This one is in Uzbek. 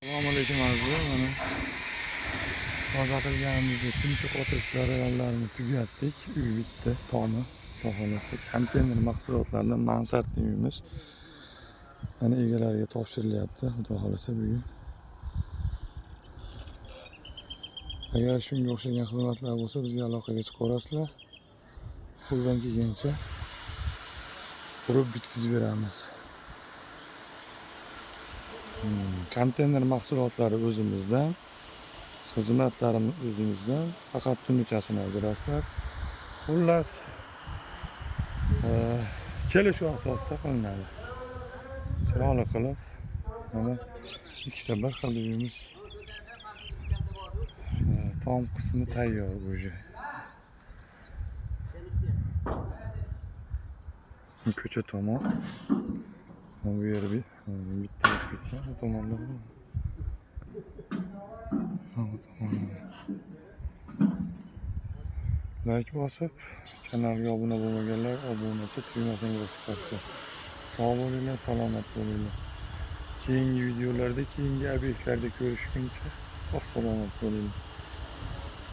Assalomu alaykum aziz. Mana toza qilganimiz kunchi qotish jarayonlarini tugatdik. Uy bitta tomi, xohlasa konteyner mahsulotlaridan mansard uyimiz. Mana egalariga topshirilyapti. Xudo xohlasa bugun. Agar shunga o'xshagan xizmatlar bo'lsa, bizga aloqaga chiqa olasizlar. Qo'ldan kelgancha qurib bitkizib beramiz. Konteyner mahsulotlari o'zimizdan, xizmatlarimiz o'zimizdan, faqat tunuchasini ajratsak. Xullas, kelishuv asosida qilinadi. Chiroyli qilib, mana ikkita bir xil uyimiz. Tom qismi tayyor o'zi. Ko'cha tomon. Bu yer bitta bitgan tomonlar. Like bosib, kanalga obuna bo'lmaganlar obunachi tugmasini bosib. Sog' bo'linglar, salomat bo'linglar. Keyingi videolarda, keyingi obyektlarda ko'rishguncha sog' salomat bo'linglar.